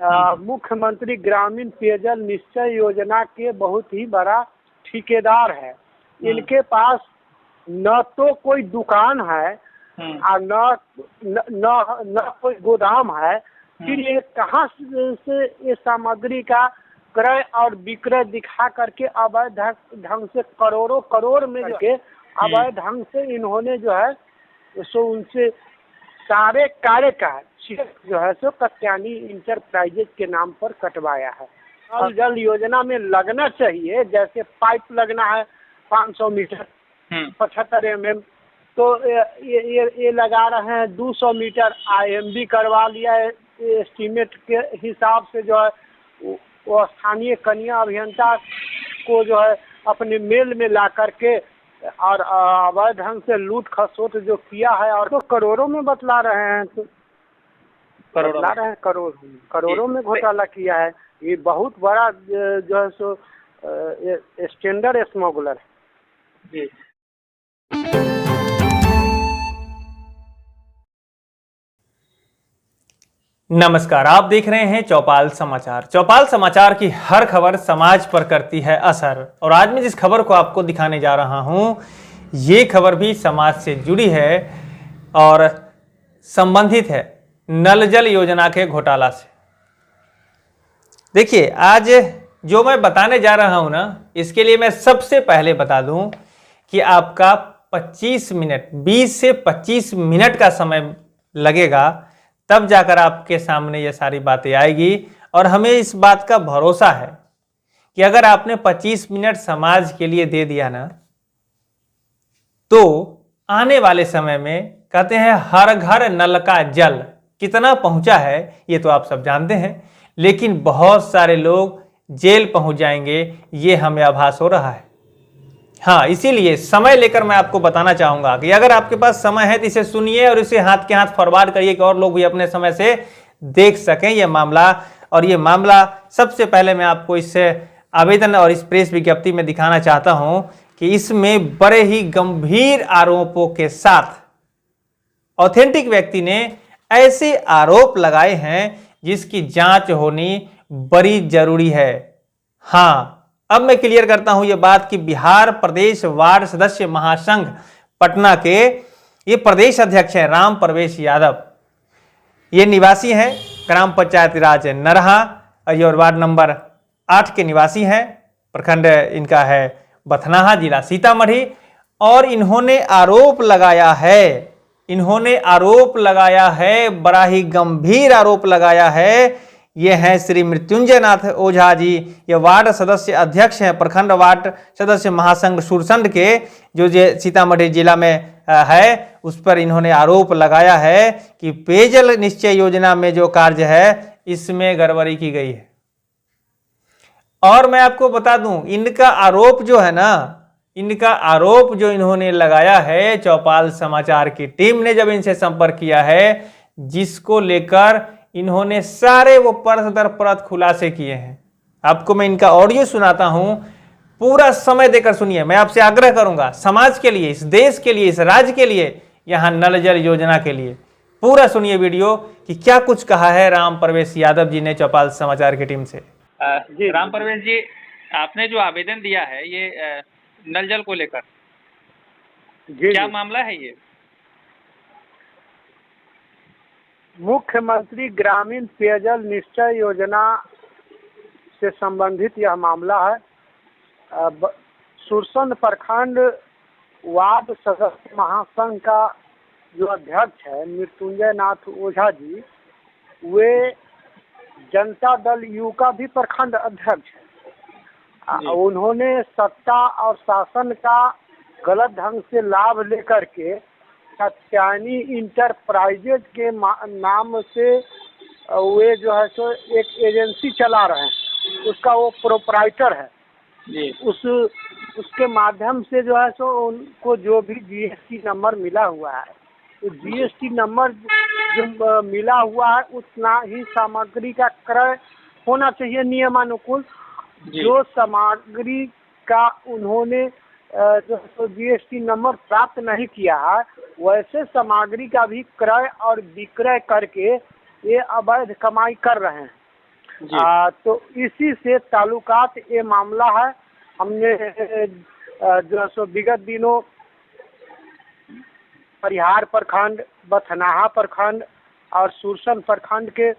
मुख्यमंत्री ग्रामीण पेयजल निश्चय योजना के बहुत ही बड़ा ठेकेदार है। इनके पास न तो कोई दुकान है और न कोई गोदाम है, फिर ये कहाँ से ये सामग्री का क्रय और विक्रय दिखा करके अवैध ढंग से करोड़ों करोड़ में के अवैध ढंग से इन्होंने जो है सो उनसे सारे कार्य का जो है सो कत्यानी इंटरप्राइजेज के नाम पर कटवाया है। नल जल योजना में लगना चाहिए, जैसे पाइप लगना है 500 मीटर 75 mm, तो ये लगा रहे हैं 200 मीटर। IMB करवा लिया है एस्टीमेट के हिसाब से, जो है वो स्थानीय कन्या अभियंता को जो है अपने मेल में ला करके और अवैध ढंग से लूट खसोट जो किया है, और तो करोड़ों में बतला रहे हैं, तो बतला रहे हैं करोड़ों में घोटाला किया है। ये बहुत बड़ा जो है सो स्टैंडर्ड स्मगलर है। नमस्कार, आप देख रहे हैं चौपाल समाचार। चौपाल समाचार की हर खबर समाज पर करती है असर, और आज मैं जिस खबर को आपको दिखाने जा रहा हूं, ये खबर भी समाज से जुड़ी है और संबंधित है नल जल योजना के घोटाला से। देखिए, आज जो मैं बताने जा रहा हूं ना, इसके लिए मैं सबसे पहले बता दूं कि आपका 25 मिनट 20 से 25 मिनट का समय लगेगा, तब जाकर आपके सामने ये सारी बातें आएगी। और हमें इस बात का भरोसा है कि अगर आपने 25 मिनट समाज के लिए दे दिया ना, तो आने वाले समय में कहते हैं हर घर नल का जल कितना पहुंचा है ये तो आप सब जानते हैं, लेकिन बहुत सारे लोग जेल पहुंच जाएंगे, ये हमें आभास हो रहा है। हाँ, इसीलिए समय लेकर मैं आपको बताना चाहूंगा कि अगर आपके पास समय है तो इसे सुनिए और इसे हाथ के हाथ फॉरवर्ड करिए कि और लोग भी अपने समय से देख सकें ये मामला। और ये मामला सबसे पहले मैं आपको इस आवेदन और इस प्रेस विज्ञप्ति में दिखाना चाहता हूं कि इसमें बड़े ही गंभीर आरोपों के साथ ऑथेंटिक व्यक्ति ने ऐसे आरोप लगाए हैं जिसकी जांच होनी बड़ी जरूरी है। हाँ, अब मैं क्लियर करता हूं यह बात कि बिहार प्रदेश वार्ड सदस्य महासंघ पटना के ये प्रदेश अध्यक्ष हैं राम प्रवेश यादव। ये निवासी हैं ग्राम पंचायत राज नरहा और वार्ड नंबर 8 के निवासी हैं। प्रखंड इनका है बथनाहा, जिला सीतामढ़ी। और इन्होंने आरोप लगाया है, बड़ा ही गंभीर आरोप लगाया है। ये हैं श्री मृत्युंजय नाथ ओझा जी, ये वार्ड सदस्य अध्यक्ष हैं प्रखंड वार्ड सदस्य महासंघ सुरसंड के, जो सीतामढ़ी जिला में है। उस पर इन्होंने आरोप लगाया है कि पेयजल निश्चय योजना में जो कार्य है इसमें गड़बड़ी की गई है। और मैं आपको बता दूं, इनका आरोप जो है ना, इनका आरोप जो इन्होंने लगाया है, चौपाल समाचार की टीम ने जब इनसे संपर्क किया है, जिसको लेकर इन्होंने सारे वो परत दर परत खुलासे किए हैं। आपको मैं इनका ऑडियो सुनाता हूं, पूरा समय देकर सुनिए। मैं आपसे आग्रह करूंगा, समाज के लिए, इस देश के लिए, इस राज्य के लिए, यहां नल जल योजना के लिए पूरा सुनिए वीडियो कि क्या कुछ कहा है राम प्रवेश यादव जी ने चौपाल समाचार की टीम से। राम प्रवेश जी, आपने जो आवेदन दिया है ये नल जल को लेकर, क्या मामला है ये? मुख्यमंत्री ग्रामीण पेयजल निश्चय योजना से संबंधित यह मामला है। सुरसंड प्रखंड वार्ड सदस्य महासंघ का जो अध्यक्ष है मृत्युंजय नाथ ओझा जी, वे जनता दल यू का भी प्रखंड अध्यक्ष है। उन्होंने सत्ता और शासन का गलत ढंग से लाभ लेकर के कत्यानी इंटरप्राइजेज के नाम से वे जो है सो एक एजेंसी चला रहे हैं, उसका वो प्रोपराइटर है। उसके माध्यम से जो है सो उनको जो भी GST नंबर मिला हुआ है, तो GST नंबर जो मिला हुआ है उतना ही सामग्री का क्रय होना चाहिए नियमानुकूल। जो सामग्री का उन्होंने जो GST नंबर प्राप्त नहीं किया है, वैसे सामग्री का भी क्रय और विक्रय करके ये अवैध कमाई कर रहे हैं। तो इसी से ताल्लुकात ये मामला है। हमने जो है सो विगत दिनों परिहार प्रखंड, बथनाहा प्रखंड और सुरसन प्रखंड के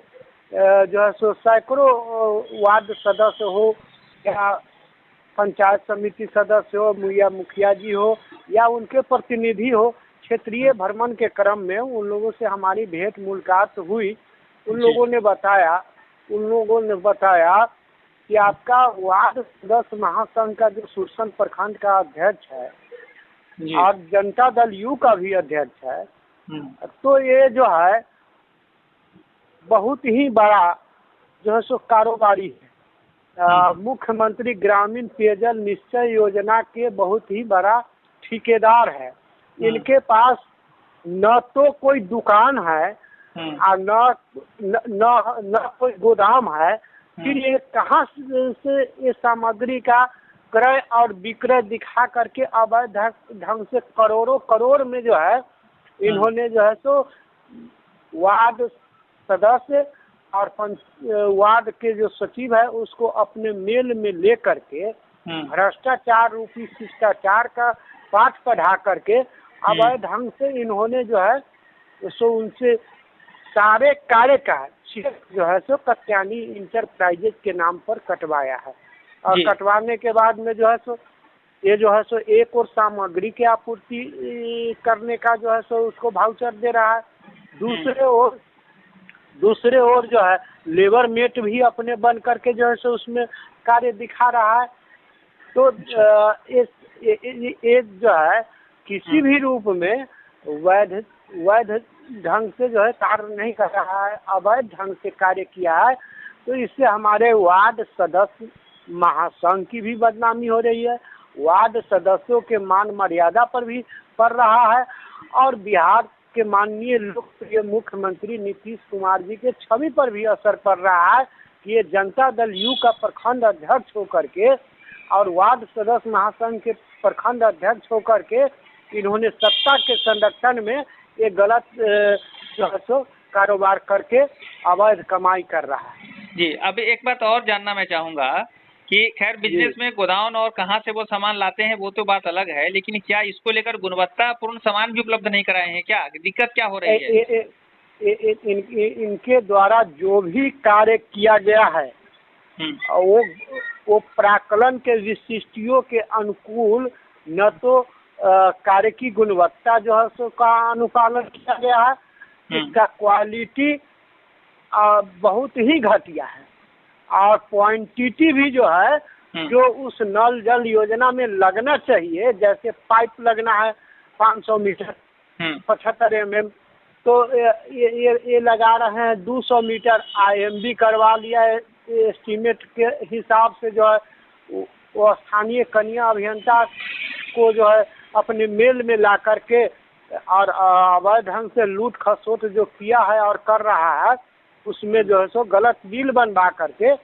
जो है सो सैकड़ों वार्ड सदस्य हो या पंचायत समिति सदस्य हो या मुखिया जी हो या उनके प्रतिनिधि हो, क्षेत्रीय भ्रमण के क्रम में उन लोगों से हमारी भेंट मुलाकात हुई। उन लोगों ने बताया कि आपका वार्ड सदस्य महासंघ का जो सुरसन प्रखंड का अध्यक्ष है और जनता दल यू का भी अध्यक्ष है, तो ये जो है बहुत ही बड़ा जो है सो कारोबारी है। मुख्यमंत्री ग्रामीण पेयजल निश्चय योजना के बहुत ही बड़ा ठेकेदार है। इनके पास न तो कोई दुकान है और न कोई गोदाम है, फिर ये कहाँ से ये सामग्री का क्रय और विक्रय दिखा करके अवैध ढंग से करोड़ों करोड़ में जो है इन्होंने जो है सो वार्ड सदस्य और वार्ड के जो सचिव है उसको अपने मेल में ले करके भ्रष्टाचार रूपी शिष्टाचार का पाठ पढ़ा करके अवैध ढंग से इन्होंने जो है सो उनसे सारे कार्य का जो है सो कत्यानी इंटरप्राइजेज के नाम पर कटवाया है। और कटवाने के बाद में जो है सो ये जो है सो एक और सामग्री की आपूर्ति करने का जो है सो उसको वाउचर दे रहा है, दूसरे ओर जो है लेबर मेट भी अपने बन करके जो है सो उसमें कार्य दिखा रहा है। तो ये जो है किसी भी रूप में वैध ढंग से जो है कार्य नहीं कर रहा है, अवैध ढंग से कार्य किया है। तो इससे हमारे वार्ड सदस्य महासंघ की भी बदनामी हो रही है, वार्ड सदस्यों के मान मर्यादा पर भी पड़ रहा है और बिहार के माननीय लोकप्रिय मुख्यमंत्री नीतीश कुमार जी के छवि पर भी असर पड़ रहा है कि ये जनता दल यू का प्रखंड अध्यक्ष होकर के और वार्ड सदस्य महासंघ के प्रखंड अध्यक्ष होकर के इन्होंने सत्ता के संरक्षण में ये गलत जो है सो कारोबार करके अवैध कमाई कर रहा है। जी, अब एक बात और जानना मैं चाहूँगा कि खैर बिजनेस में गोदाम और कहाँ से वो सामान लाते हैं वो तो बात अलग है, लेकिन क्या इसको लेकर गुणवत्तापूर्ण सामान भी उपलब्ध नहीं कराए हैं? क्या दिक्कत क्या हो रही है? इनके द्वारा जो भी कार्य किया गया है वो प्राक्कलन के विशिष्टियों के अनुकूल न तो कार्य की गुणवत्ता जो है सो का अनुपालन किया गया है, इसका क्वालिटी बहुत ही घटिया है और क्वांटिटी भी जो है जो उस नल जल योजना में लगना चाहिए, जैसे पाइप लगना है 500 मीटर 75 mm, तो ये लगा रहे हैं 200 मीटर। IMB करवा लिया है एस्टीमेट के हिसाब से, जो है वो स्थानीय कन्या अभियंता को जो है अपने मेल में ला करके और अवैध ढंग से लूट खसोट जो किया है और कर रहा है उसमें जो है सो गलत बिल बनवा करके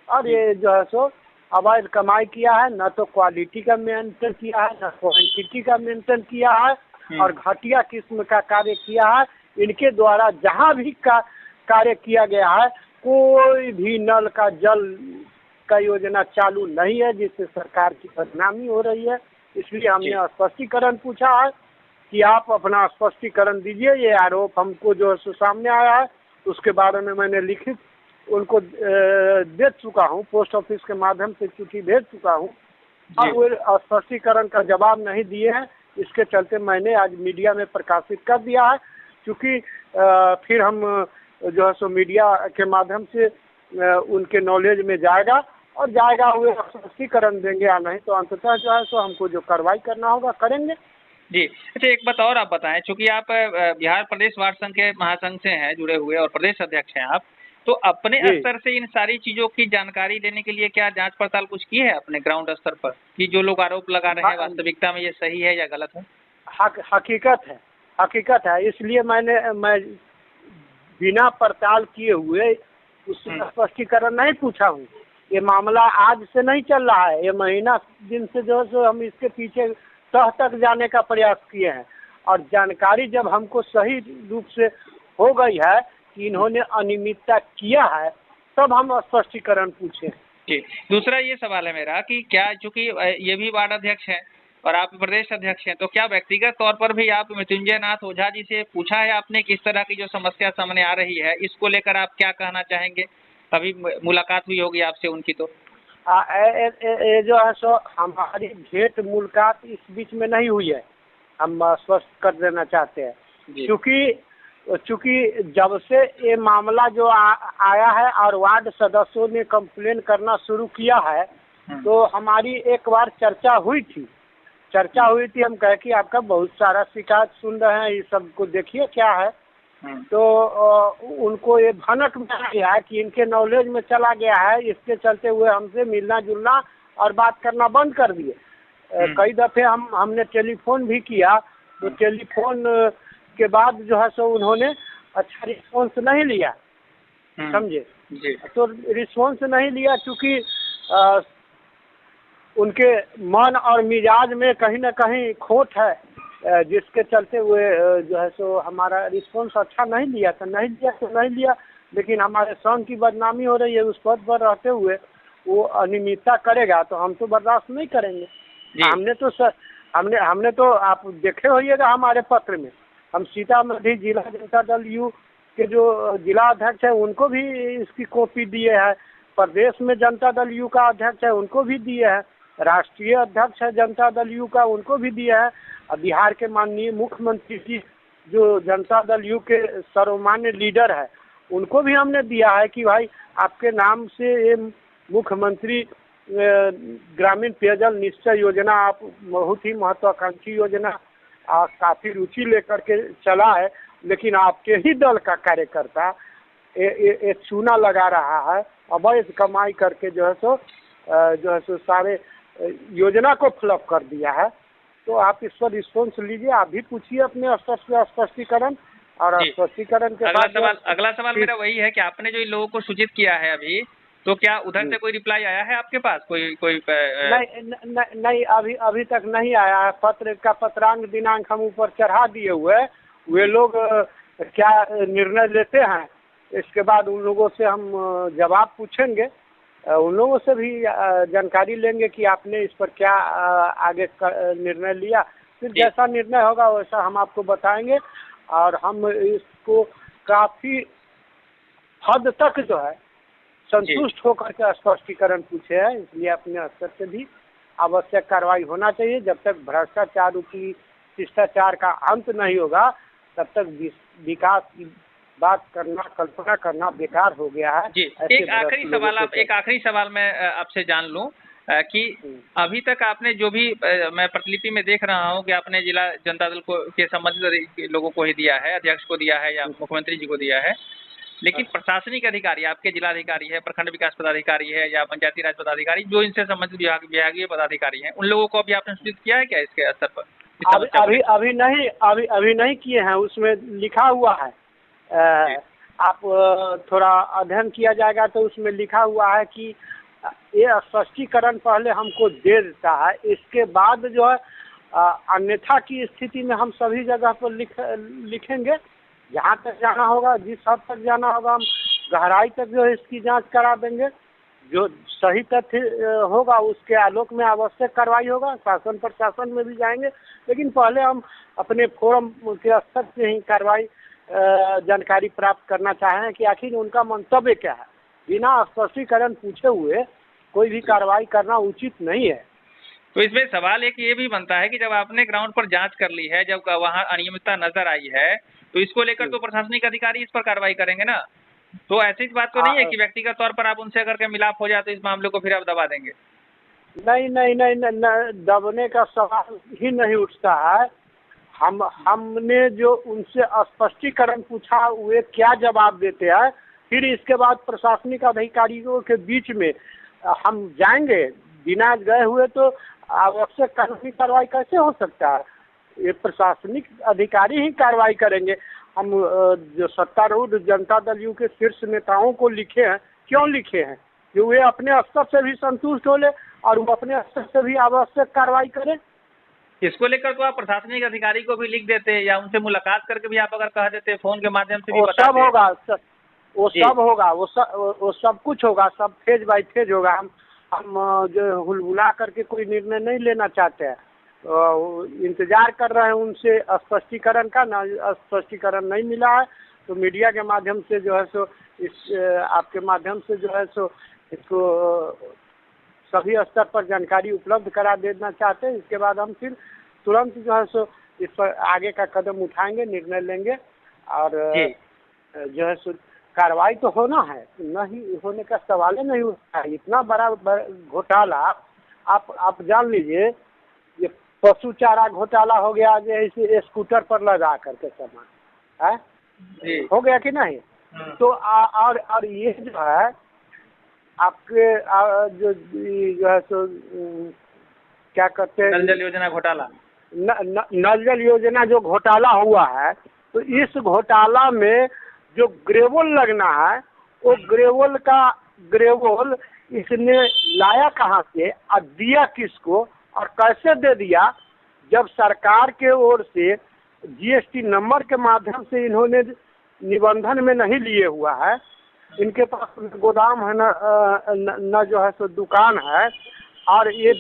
और ये जो है सो अवैध कमाई किया है। न तो क्वालिटी का मेंटेन किया है, न क्वांटिटी का मेंटेन किया है और घटिया किस्म का कार्य किया है। इनके द्वारा जहाँ भी कार्य किया गया है कोई भी नल का जल का योजना चालू नहीं है, जिससे सरकार की बदनामी हो रही है। इसलिए हमने स्पष्टीकरण पूछा है कि आप अपना स्पष्टीकरण दीजिए। ये आरोप हमको जो सामने आया है उसके बारे में मैंने लिखित उनको दे चुका हूँ, पोस्ट ऑफिस के माध्यम से चिट्ठी भेज चुका हूँ और वो स्पष्टीकरण का जवाब नहीं दिए हैं। इसके चलते मैंने आज मीडिया में प्रकाशित कर दिया है, क्योंकि फिर हम जो है सो मीडिया के माध्यम से उनके नॉलेज में जाएगा और वे स्पष्टीकरण देंगे या नहीं तो अंततः जो है सो हमको जो कार्रवाई करना होगा करेंगे। जी, अच्छा एक बात और आप बताएं, चूंकि आप बिहार प्रदेश वार्ड संघ के महासंघ से हैं जुड़े हुए और प्रदेश अध्यक्ष हैं आप, तो अपने स्तर से इन सारी चीजों की जानकारी लेने के लिए क्या जांच पड़ताल कुछ की है अपने ग्राउंड स्तर पर कि जो लोग आरोप लगा रहे हैं वास्तविकता में ये सही है या गलत है? हकीकत है। इसलिए मैं बिना पड़ताल किए हुए उससे स्पष्टीकरण नहीं पूछा हूँ। ये मामला आज से नहीं चल रहा है, ये महीना दिन से जो है सो हम इसके पीछे तह तक जाने का प्रयास किए हैं और जानकारी जब हमको सही रूप से हो गई है कि इन्होंने अनियमितता किया है तब हम स्पष्टीकरण पूछे। जी, दूसरा ये सवाल है मेरा कि क्या, चूंकि ये भी वार्ड अध्यक्ष हैं और आप प्रदेश अध्यक्ष हैं, तो क्या व्यक्तिगत तौर पर भी आप मृत्युंजय नाथ ओझा जी से पूछा है आपने किस तरह की जो समस्या सामने आ रही है, इसको लेकर आप क्या कहना चाहेंगे? अभी मुलाकात हुई होगी आपसे उनकी, तो ये जो है सो हमारी भेंट मुलाकात इस बीच में नहीं हुई है, हम स्पष्ट कर देना चाहते हैं। चूँकि जब से ये मामला जो आया है और वार्ड सदस्यों ने कंप्लेन करना शुरू किया है, तो हमारी एक बार चर्चा हुई थी। हम कहे कि आपका बहुत सारा शिकायत सुन रहे हैं, ये सब को देखिए क्या है। तो उनको ये भनक में आ गया है कि इनके नॉलेज में चला गया है, इसके चलते हुए हमसे मिलना जुलना और बात करना बंद कर दिए। कई दफ़े हमने टेलीफोन भी किया, तो टेलीफोन के बाद जो है सो उन्होंने अच्छा रिस्पॉन्स नहीं लिया, समझे। तो रिस्पॉन्स नहीं लिया चूँकि उनके मन और मिजाज में कहीं ना कहीं खोट है, जिसके चलते हुए जो है सो हमारा रिस्पॉन्स अच्छा नहीं लिया। लेकिन हमारे संघ की बदनामी हो रही है, उस पद पर रहते हुए वो अनियमितता करेगा तो हम तो बर्दाश्त नहीं करेंगे। हमने तो आप देखे होइएगा हमारे पत्र में, हम सीतामढ़ी जिला जनता दल यू के जो जिला अध्यक्ष है उनको भी इसकी कॉपी दिए हैं, प्रदेश में जनता दल यू का अध्यक्ष है उनको भी दिए हैं, राष्ट्रीय अध्यक्ष है जनता दल यू का उनको भी दिया है, और बिहार के माननीय मुख्यमंत्री जी जो जनता दल यू के सर्वमान्य लीडर है उनको भी हमने दिया है कि भाई आपके नाम से ये मुख्यमंत्री ग्रामीण पेयजल निश्चय योजना, आप बहुत ही महत्वाकांक्षी योजना काफ़ी रुचि लेकर के चला है, लेकिन आपके ही दल का कार्यकर्ता ये चूना लगा रहा है, अवैध कमाई करके जो है सो सारे योजना को फ्लॉप कर दिया है। तो आप इस पर रिस्पॉन्स लीजिए, आप भी पूछिए अपने स्तर से स्पष्टीकरण, और स्पष्टीकरण के बाद अगला सवाल मेरा वही है कि आपने जो इन लोगों को सूचित किया है अभी, तो क्या उधर से कोई रिप्लाई आया है आपके पास? कोई नहीं, अभी तक नहीं आया है। पत्र का पत्रांक दिनांक हम ऊपर चढ़ा दिए हुए, वे लोग क्या निर्णय लेते हैं इसके बाद उन लोगों से हम जवाब पूछेंगे, उन लोगों से भी जानकारी लेंगे कि आपने इस पर क्या आगे निर्णय लिया। फिर जैसा निर्णय होगा वैसा हम आपको बताएंगे, और हम इसको काफ़ी हद तक जो है संतुष्ट होकर के स्पष्टीकरण पूछे हैं, इसलिए अपने स्तर से भी आवश्यक कार्रवाई होना चाहिए। जब तक भ्रष्टाचार रूपी शिष्टाचार का अंत नहीं होगा तब तक विकास की बात करना, कल्पना करना बेकार हो गया है। एक आखिरी सवाल मैं आपसे जान लूं कि अभी तक आपने जो भी मैं प्रतिलिपि में देख रहा हूं कि आपने जिला जनता दल को के संबंधित लोगों को ही दिया है, अध्यक्ष को दिया है या मुख्यमंत्री जी को दिया है, लेकिन प्रशासनिक अधिकारी, आपके जिलाधिकारी है, प्रखंड विकास पदाधिकारी है या पंचायती राज पदाधिकारी, जो इनसे संबंधित विभागीय पदाधिकारी हैं, उन लोगों को अभी आपने सूचित किया है क्या इसके स्तर पर? अभी नहीं किए हैं। उसमें लिखा हुआ है, आप थोड़ा अध्ययन किया जाएगा तो उसमें लिखा हुआ है कि ये स्पष्टीकरण पहले हमको दे देता है, इसके बाद जो है अन्यथा की स्थिति में हम सभी जगह पर लिखेंगे। जहाँ तक जाना होगा, जिस हद तक जाना होगा, हम गहराई तक जो है इसकी जांच करा देंगे। जो सही तथ्य होगा उसके आलोक में आवश्यक कार्रवाई होगा, शासन प्रशासन में भी जाएंगे, लेकिन पहले हम अपने फोरम के स्तर से ही कार्रवाई जानकारी प्राप्त करना चाहें कि आखिर उनका मंतव्य क्या है। बिना स्पष्टीकरण पूछे हुए कोई भी कार्रवाई करना उचित नहीं है। तो इसमें सवाल एक ये भी बनता है कि जब आपने ग्राउंड पर जांच कर ली है, जब वहाँ अनियमितता नजर आई है, तो इसको लेकर तो प्रशासनिक अधिकारी इस पर कार्रवाई करेंगे ना। तो ऐसी बात तो नहीं है कि व्यक्तिगत तौर पर आप उनसे अगर के मिलाप हो जाए तो इस मामले को फिर आप दबा देंगे? नहीं, दबने का सवाल ही नहीं उठता है। हमने जो उनसे स्पष्टीकरण पूछा वे क्या जवाब देते हैं, फिर इसके बाद प्रशासनिक अधिकारियों के बीच में हम जाएंगे। बिना गए हुए तो आवश्यक कानूनी कार्रवाई कैसे हो सकता है? ये प्रशासनिक अधिकारी ही कार्रवाई करेंगे। हम जो सत्तारूढ़ जनता दल यू के शीर्ष नेताओं को लिखे हैं, क्यों लिखे हैं? कि वे अपने स्तर से भी संतुष्ट हो ले और वो अपने स्तर से भी आवश्यक कार्रवाई करें। इसको लेकर तो आप प्रशासनिक अधिकारी को भी लिख देते या उनसे मुलाकात करके भी आप अगर कह देते, फोन के माध्यम से भी बता सब होगा वो सब होगा, वो सब कुछ होगा, सब फेज बाय फेज होगा। हम जो हुलहुला करके कोई निर्णय नहीं लेना चाहते हैं, इंतजार कर रहे हैं उनसे स्पष्टीकरण का। ना स्पष्टीकरण नहीं मिला है तो मीडिया के माध्यम से जो है सो इस आपके माध्यम से जो है सो इसको सभी स्तर पर जानकारी उपलब्ध करा देना चाहते हैं। इसके बाद हम फिर तुरंत जो है सो इस पर आगे का कदम उठाएंगे, निर्णय लेंगे और जो है सो कार्रवाई तो होना है, नहीं होने का सवाल ही नहीं उठता है। इतना बड़ा घोटाला आप जान लीजिए, ये पशु चारा घोटाला हो गया, जैसे स्कूटर पर लगा करके सामान है, हो गया कि नहीं। तो और ये जो है आपके जो है सो क्या कहते हैं, नल जल योजना घोटाला, नल जल योजना जो घोटाला हुआ है, तो इस घोटाला में जो ग्रेवल लगना है, वो ग्रेवल इसने लाया कहाँ से और दिया किसको और कैसे दे दिया, जब सरकार के ओर से जीएसटी नंबर के माध्यम से इन्होंने निबंधन में नहीं लिए हुआ है, इनके पास गोदाम है न जो है सो दुकान है, और ये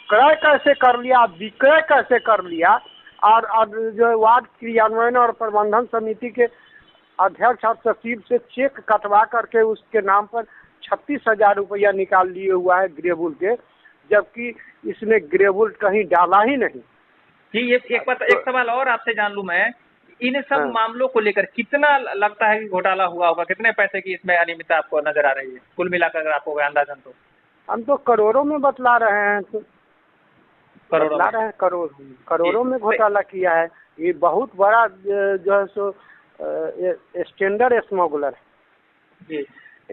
क्रय कैसे कर लिया, विक्रय कैसे कर लिया, और जो वार्ड क्रियान्वयन और प्रबंधन समिति के अध्यक्ष और सचिव से चेक कटवा करके उसके नाम पर 36,000 रुपया निकाल लिए हुआ है ग्रेवल के, जबकि इसने ग्रेवल कहीं डाला ही नहीं। जी, एक सवाल और आपसे जान लूं मैं, इन सब मामलों को लेकर कितना लगता है कि घोटाला हुआ होगा, कितने पैसे की इसमें अनियमितता आपको नजर आ रही है कुल मिलाकर, अगर आपको अंदाजन? तो हम तो करोड़ों में बतला रहे हैं, तो बतला रहे हैं करोड़ों में घोटाला किया है। ये बहुत बड़ा जो है सो स्टैंडर्ड स्मगलर है। जी,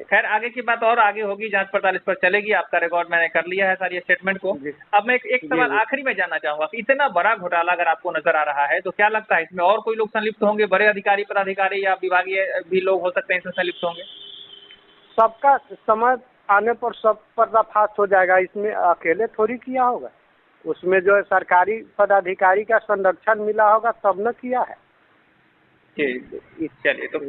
खैर आगे की बात और आगे होगी, जांच पड़ताल इस पर चलेगी। आपका रिकॉर्ड मैंने कर लिया है सारी स्टेटमेंट को। अब मैं एक सवाल आखिरी में जानना चाहूंगा कि इतना बड़ा घोटाला अगर आपको नजर आ रहा है तो क्या लगता है इसमें और कोई लोग संलिप्त होंगे, बड़े अधिकारी पदाधिकारी या विभागीय भी लोग हो सकते हैं इसमें संलिप्त होंगे? सबका समय आने पर सब पर्दाफाश हो जाएगा। इसमें अकेले थोड़ी किया होगा, उसमें जो है सरकारी पदाधिकारी का संरक्षण मिला होगा तब न किया है। चलिए, तो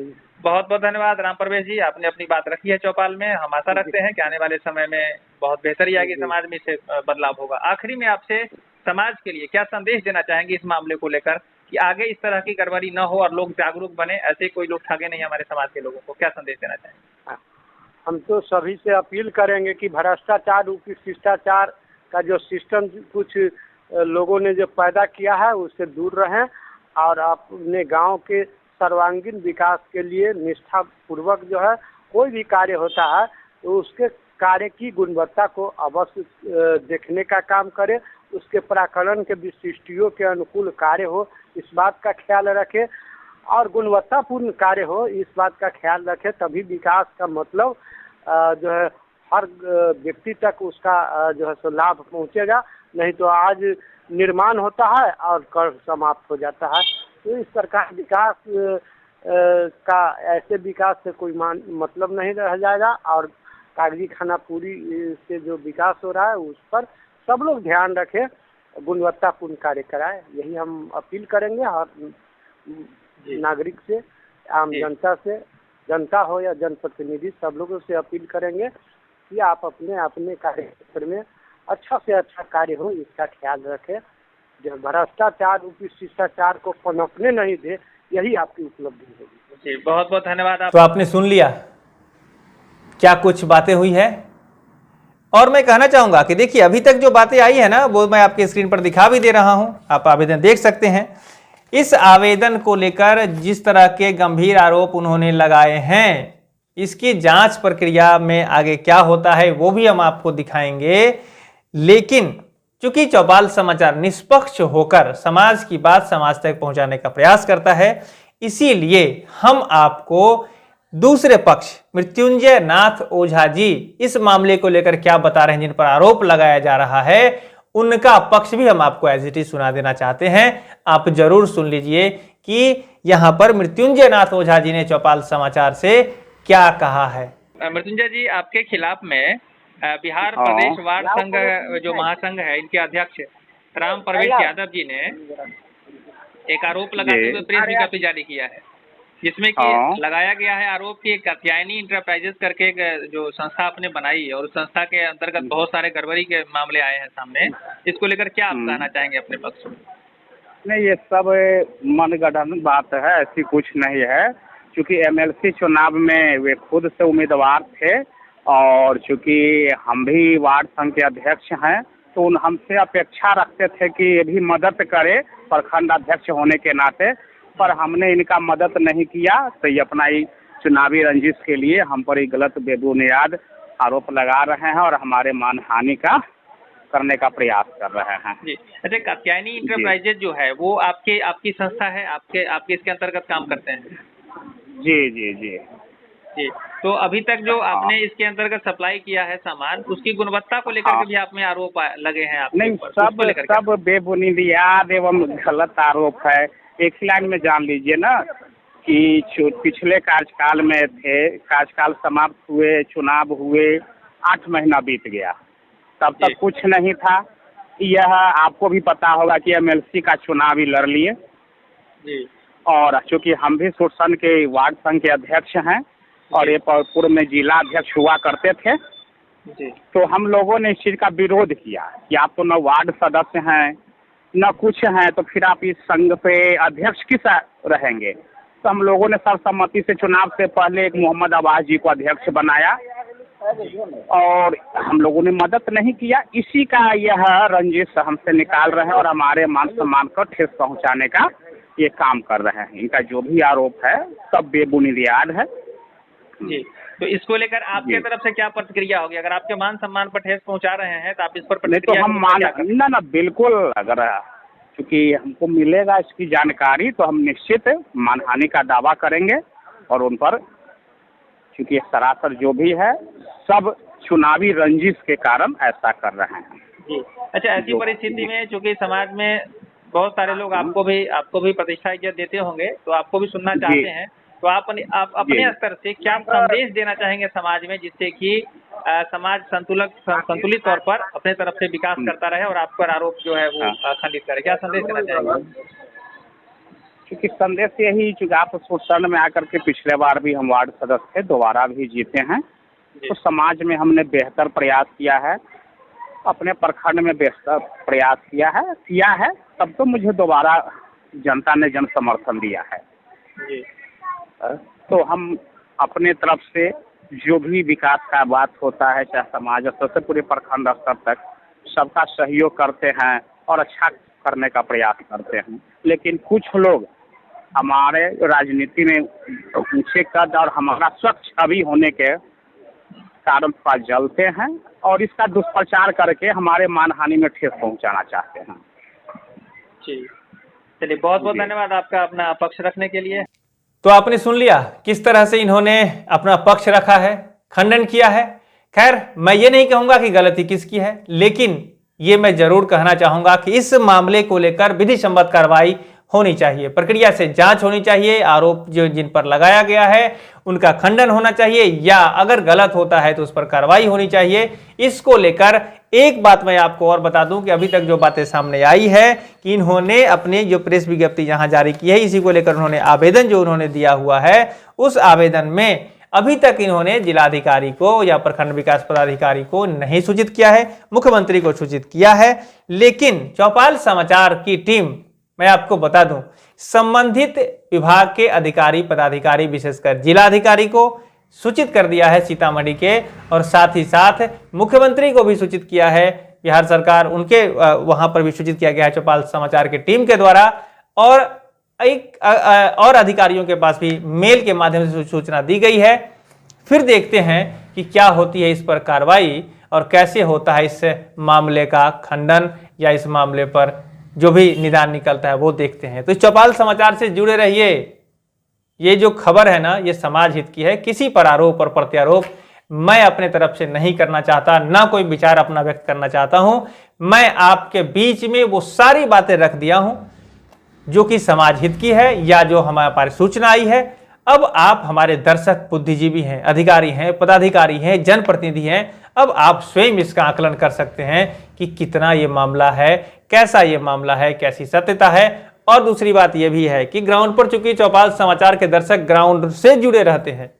बहुत बहुत धन्यवाद राम प्रवेश जी, आपने अपनी बात रखी है चौपाल में। हम आशा रखते हैं कि आने वाले समय में बहुत बेहतरी आएगी, समाज में इससे बदलाव होगा। आखिरी में आपसे समाज के लिए क्या संदेश देना चाहेंगे इस मामले को लेकर कि आगे इस तरह की गड़बड़ी न हो और लोग जागरूक बने, ऐसे कोई लोग ठगे नहीं हमारे समाज के लोगों को, क्या संदेश देना चाहेंगे? हम तो सभी से अपील करेंगे कि भ्रष्टाचार रूपी शिष्टाचार का जो सिस्टम कुछ लोगों ने जो पैदा किया है उससे दूर रहें और अपने गांव के सर्वांगीण विकास के लिए निष्ठापूर्वक जो है कोई भी कार्य होता है तो उसके कार्य की गुणवत्ता को अवश्य देखने का काम करें, उसके प्राकलन के विशिष्टियों के अनुकूल कार्य हो इस बात का ख्याल रखें और गुणवत्तापूर्ण कार्य हो इस बात का ख्याल रखें, तभी विकास का मतलब जो है हर व्यक्ति तक उसका जो है सो लाभ पहुंचेगा। नहीं तो आज निर्माण होता है और कर समाप्त हो जाता है। तो इस प्रकार विकास का ऐसे विकास से कोई मतलब नहीं रह जाएगा और कागजी खाना पूरी से जो विकास हो रहा है उस पर सब लोग ध्यान रखें, गुणवत्तापूर्ण कार्य कराएं, यही हम अपील करेंगे। और नागरिक से, आम जनता से, जनता हो या जनप्रतिनिधि, सब लोगों से अपील करेंगे कि आप अपने अपने कार्य क्षेत्र में अच्छा से अच्छा कार्य हो इसका ख्याल रखें, जो भ्रष्टाचार रूपी शिष्टाचार को पनपने नहीं दे, यही आपकी उपलब्धि होगी। जी, बहुत बहुत धन्यवाद। तो आपने सुन लिया क्या कुछ बातें हुई है, और मैं कहना चाहूंगा कि देखिए अभी तक जो बातें आई है ना वो मैं आपके स्क्रीन पर दिखा भी दे रहा हूं, आप आवेदन देख सकते हैं। इस आवेदन को लेकर जिस तरह के गंभीर आरोप उन्होंने लगाए हैं, इसकी जांच प्रक्रिया में आगे क्या होता है वो भी हम आपको दिखाएंगे। लेकिन चूंकि चौपाल समाचार निष्पक्ष होकर समाज की बात समाज तक पहुंचाने का प्रयास करता है, इसीलिए हम आपको दूसरे पक्ष मृत्युंजय नाथ ओझा जी इस मामले को लेकर क्या बता रहे हैं, जिन पर आरोप लगाया जा रहा है, उनका पक्ष भी हम आपको एज इट इज सुना देना चाहते हैं। आप जरूर सुन लीजिए कि यहां पर मृत्युंजय नाथ ओझा जी ने चौपाल समाचार से क्या कहा है। मृत्युंजय जी, आपके खिलाफ में बिहार प्रदेश वार्ड संघ जो महासंघ है, इनके अध्यक्ष राम प्रवेश यादव जी ने एक आरोप लगाते हुए प्रेस विज्ञप्ति जारी किया है। जिसमें कि लगाया गया है आरोप कि कात्यायनी इंटरप्राइजेस करके एक जो संस्था आपने बनाई है और उस संस्था के अंतर्गत बहुत सारे गड़बड़ी के मामले आए हैं सामने। इसको लेकर क्या आप कहना चाहेंगे अपने पक्ष में? नहीं, ये सब मनगढ़ंत बात है, ऐसी कुछ नहीं है। क्योंकि एमएलसी चुनाव में वे खुद से उम्मीदवार थे और चूँकि हम भी वार्ड संघ के अध्यक्ष हैं तो हमसे अपेक्षा रखते थे कि ये भी मदद करे प्रखंड अध्यक्ष होने के नाते, पर हमने इनका मदद नहीं किया। तो ये अपना ही चुनावी रंजिश के लिए हम पर ही गलत बेबुनियाद आरोप लगा रहे हैं और हमारे मानहानि का करने का प्रयास कर रहे हैं। जी, अच्छा, कात्यायनी इंटरप्राइजेज जो है वो आपकी संस्था है, आपके इसके अंतर्गत काम करते हैं? जी जी जी जी, तो अभी तक जो आपने इसके अंतर्गत सप्लाई किया है सामान, उसकी गुणवत्ता को लेकर के भी आप में आरोप लगे हैं? आप नहीं, सब बेबुनियाद एवं गलत आरोप है। एक ही लाइन में जान लीजिए ना कि पिछले कार्यकाल में थे, कार्यकाल समाप्त हुए, चुनाव हुए, 8 महीना बीत गया, तब तक कुछ नहीं था। यह आपको भी पता होगा कि एमएलसी का चुनाव ही लड़ लिए जी। और चूँकि हम भी सुरसन के वार्ड संघ के अध्यक्ष हैं और ये पूर्व में जिला अध्यक्ष हुआ करते थे जी। तो हम लोगों ने इस चीज़ का विरोध किया कि आप तो न वार्ड सदस्य हैं न कुछ हैं, तो फिर आप इस संघ पे अध्यक्ष किस रहेंगे। तो हम लोगों ने सर्वसम्मति से चुनाव से पहले एक मोहम्मद अब्बास जी को अध्यक्ष बनाया और हम लोगों ने मदद नहीं किया। इसी का यह रंजिश हमसे निकाल रहे हैं और हमारे मान सम्मान को ठेस पहुंचाने का ये काम कर रहे हैं। इनका जो भी आरोप है सब बेबुनियाद है जी। तो इसको लेकर आपके तरफ से क्या प्रतिक्रिया होगी? अगर आपके मान सम्मान पर ठेस पहुंचा रहे हैं तो आप इस पर प्रतिक्रिया? नहीं तो हम ना बिल्कुल, अगर क्योंकि हमको मिलेगा इसकी जानकारी तो हम निश्चित मानहानि का दावा करेंगे और उन पर, क्योंकि सरासर जो भी है सब चुनावी रंजिश के कारण ऐसा कर रहे हैं जी। अच्छा, ऐसी परिस्थिति में चूंकि समाज में बहुत सारे लोग आपको भी प्रतिष्ठा इज्जत देते होंगे तो आपको भी सुनना चाहते हैं, तो आप अपने स्तर से क्या संदेश देना चाहेंगे समाज में, जिससे कि समाज संतुलित तौर पर अपने तरफ से विकास करता रहे और आप पर आरोप जो है वो खंडित करे? क्या संदेश देना चाहेंगे? क्योंकि संदेश यही, चूँकि आप सुरसन में आकर के पिछले बार भी हम वार्ड सदस्य थे, दोबारा भी जीते हैं, तो समाज में हमने बेहतर प्रयास किया है, अपने प्रखंड में बेहतर प्रयास किया है, तब तो मुझे दोबारा जनता ने जन समर्थन दिया है जी। तो हम अपने तरफ से जो भी विकास का बात होता है, चाहे समाज स्तर से पूरे प्रखंड स्तर तक, सबका सहयोग करते हैं और अच्छा करने का प्रयास करते हैं। लेकिन कुछ लोग हमारे राजनीति में ऊंचे कद और हमारा स्वच्छ छवि होने के कारण थोड़ा जलते हैं और इसका दुष्प्रचार करके हमारे मानहानि में ठेस पहुंचाना चाहते हैं जी। चलिए, बहुत बहुत धन्यवाद आपका अपना पक्ष रखने के लिए। तो आपने सुन लिया किस तरह से इन्होंने अपना पक्ष रखा है, खंडन किया है। खैर, मैं ये नहीं कहूंगा कि गलती किसकी है, लेकिन ये मैं जरूर कहना चाहूंगा कि इस मामले को लेकर विधि सम्मत कार्रवाई होनी चाहिए, प्रक्रिया से जांच होनी चाहिए, आरोप जो जिन पर लगाया गया है उनका खंडन होना चाहिए, या अगर गलत होता है तो उस पर कार्रवाई होनी चाहिए। इसको लेकर एक बात मैं आपको और बता दूं कि अभी तक जो बातें सामने आई है कि इन्होंने अपने जो प्रेस विज्ञप्ति जहां जारी की है, इसी को लेकर उन्होंने आवेदन जो उन्होंने दिया हुआ है, उस आवेदन में अभी तक इन्होंने जिलाधिकारी को या प्रखंड विकास पदाधिकारी को नहीं सूचित किया है, मुख्यमंत्री को सूचित किया है। लेकिन चौपाल समाचार की टीम, मैं आपको बता दूं, संबंधित विभाग के अधिकारी पदाधिकारी विशेषकर जिलाधिकारी को सूचित कर दिया है सीतामढ़ी के, और साथ ही साथ मुख्यमंत्री को भी सूचित किया है बिहार सरकार, उनके वहां पर भी सूचित किया गया है चौपाल समाचार की टीम के द्वारा, और और अधिकारियों के पास भी मेल के माध्यम से सूचना दी गई है। फिर देखते हैं कि क्या होती है इस पर कार्रवाई और कैसे होता है इस मामले का खंडन या इस मामले पर जो भी निदान निकलता है वो देखते हैं। तो चौपाल समाचार से जुड़े रहिए। ये जो खबर है ना, ये समाज हित की है। किसी पर आरोप और प्रत्यारोप मैं अपने तरफ से नहीं करना चाहता, ना कोई विचार अपना व्यक्त करना चाहता हूं। मैं आपके बीच में वो सारी बातें रख दिया हूं जो कि समाज हित की है या जो हमारे पास सूचना आई है। अब आप हमारे दर्शक बुद्धिजीवी हैं, अधिकारी हैं, पदाधिकारी हैं, जनप्रतिनिधि हैं। अब आप स्वयं इसका आकलन कर सकते हैं कि कितना ये मामला है, कैसा ये मामला है, कैसी सत्यता है, और दूसरी बात यह भी है कि ग्राउंड पर चूंकि चौपाल समाचार के दर्शक ग्राउंड से जुड़े रहते हैं,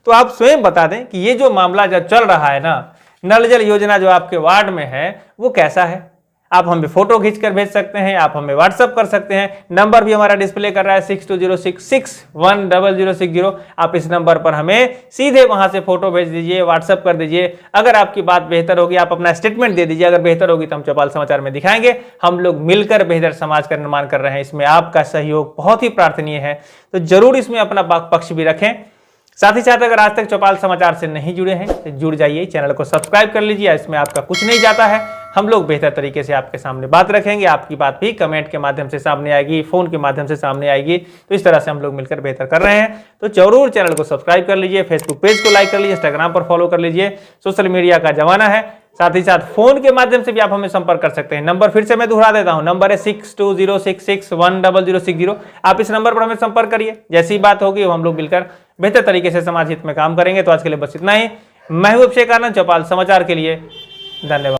तो आप स्वयं बता दें कि ये जो मामला जब चल रहा है ना, नल जल योजना जो आपके वार्ड में है वो कैसा है। आप हमें फोटो खींचकर भेज सकते हैं, आप हमें व्हाट्सअप कर सकते हैं। नंबर भी हमारा डिस्प्ले कर रहा है 6206610060। आप इस नंबर पर हमें सीधे वहां से फोटो भेज दीजिए, व्हाट्सअप कर दीजिए। अगर आपकी बात बेहतर होगी आप अपना स्टेटमेंट दे दीजिए, अगर बेहतर होगी तो हम चौपाल समाचार में दिखाएंगे। हम लोग मिलकर बेहतर समाज का निर्माण कर रहे हैं, इसमें आपका सहयोग बहुत ही प्रार्थनीय है, तो जरूर इसमें अपना पक्ष भी रखें। साथ ही साथ अगर आज तक चौपाल समाचार से नहीं जुड़े हैं तो जुड़ जाइए, चैनल को सब्सक्राइब कर लीजिए। इसमें आपका कुछ नहीं जाता है, हम लोग बेहतर तरीके से आपके सामने बात रखेंगे। आपकी बात भी कमेंट के माध्यम से सामने आएगी, फोन के माध्यम से सामने आएगी। तो इस तरह से हम लोग मिलकर बेहतर कर रहे हैं। तो जरूर चैनल को सब्सक्राइब कर लीजिए, फेसबुक पेज को लाइक कर लीजिए, इंस्टाग्राम पर फॉलो कर लीजिए। सोशल मीडिया का जमाना है। साथ ही साथ फोन के माध्यम से भी आप हमें संपर्क कर सकते हैं। नंबर फिर से मैं दोहरा देता हूं, नंबर है 6206610060। आप इस नंबर पर हमें संपर्क करिए, जैसी बात होगी हम लोग मिलकर बेहतर तरीके से समाज हित में काम करेंगे। तो आज के लिए बस इतना ही। मैं हूं अभिषेक आनंद, चौपाल समाचार के लिए धन्यवाद।